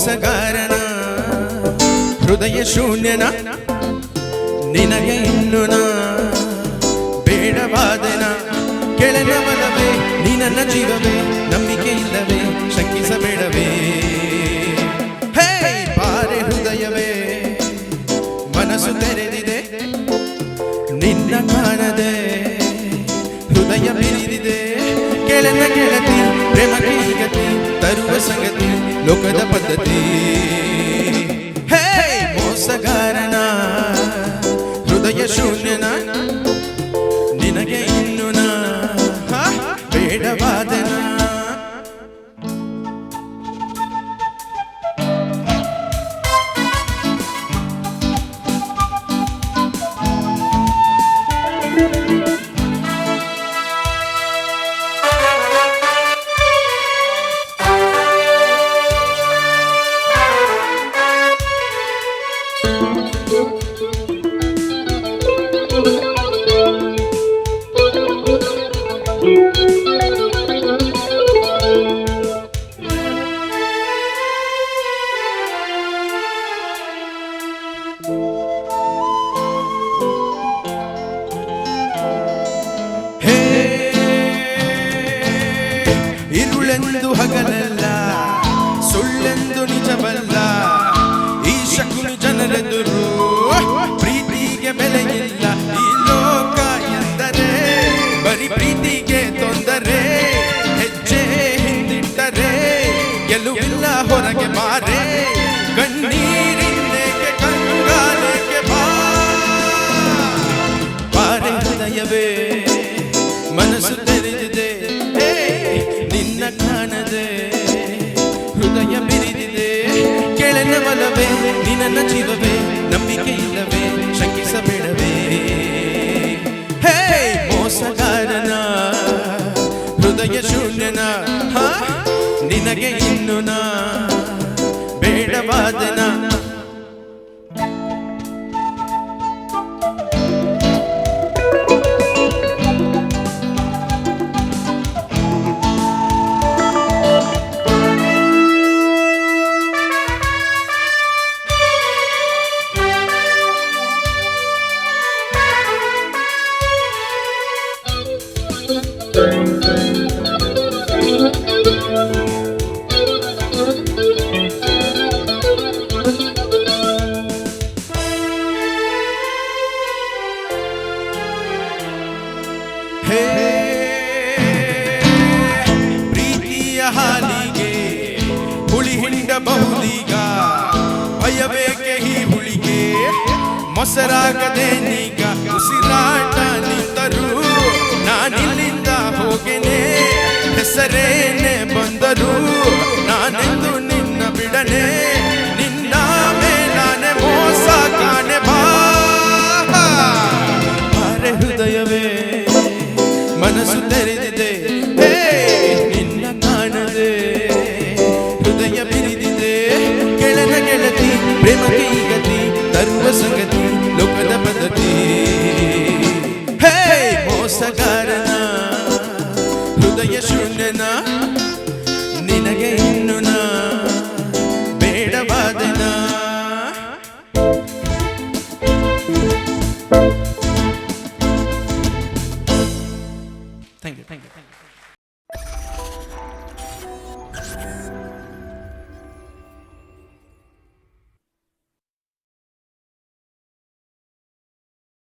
ಮೋಸಗಾರನ ಹೃದಯ ಶೂನ್ಯನ ನಿನಗೆ ಇನ್ನು ನಾ ಬೇಡವಾದನ ಕೆಳನವನವೇ ನೀ ನನ್ನ ಜೀವವೇ ನಂಬಿಕೆ ಇಲ್ಲವೇ ಶಂಕಿಸಬೇಡವೇ ಹೇ ಬಾರೆ ಹೃದಯವೇ ಮನಸ್ಸು ತೆರೆದಿದೆ ನಿನ್ನ ಕಾಣದೆ ಹೃದಯ ಬಿರಿದಿದೆ ಕೆಳನ ಗೆಳತಿ ಪ್ರೇಮಕ್ಕೆ ಗತಿ ತರುವ ಸಂಗತಿ ಲೋಕದ ಪದ್ಧತಿ ಹೇ ಮೋಸಗಾರನ ಹೃದಯ ಶೂನ್ಯನ ನಿನಗೆ ಇನ್ನು ನಾ ಬೇಡವಾದನ ಇರುಳೆಂದು ಹಗಲಲ್ಲ ಸುಳ್ಳೆಂದು ನಿಜವಲ್ಲ ಈ ಶಕುನಿ ಜನರೆದುರು ಪ್ರೀತಿಗೆ ಬೆಲೆಯಿಲ್ಲ ಈ ಲೋಕ ಎಂದರೆ ಬರೀ ಪ್ರೀತಿಗೆ ತೊಂದರೆ ಹೆಜ್ಜೆ ಹಿಂದಿಟ್ಟರೆ ಗೆಲುವಿಲ್ಲ ಹೊರಗೆ ಬಾರೆ ಕಣ್ಣೀರಿನೇಕೆ ಕಂಗಾಲೇಕೆ ಬಾರೆ ಹೃದಯವೇ ಮನಸ್ಸು ತೆರೆದಿದೆ ನಿನ್ನ ಕಾಣದೆ ಹೃದಯ ಬಿರಿದಿದೆ ಕೆಳನವನವೇ ನೀ ನನ್ನ ಜೀವವೇ ನಂಬಿಕೆ ಇಲ್ಲವೇ ಶಂಕಿಸಬೇಡವೇ ಹೇ ಮೋಸಗಾರನ ಹೃದಯ ಶೂನ್ಯನ ನಿನಗೆ ಇನ್ನು ನಾ ಬೇಡವಾದನ ಪ್ರೀತಿಯ ಹಾಲಿಗೆ ಹುಳಿ ಹಿಂಡಬಹುದೀಗ ಭಯಬೇಕೆ ಈ ಹುಳಿಗೆ ಮೊಸರಾಗದೆ ನೀಗ ಉಸಿರಾಟ ನಿಂತರೂ ನಾನಿಲ್ಲಿಂದ ಹೋಗೆನೆ ಹೆಸರೇನೆ ಬಂದರು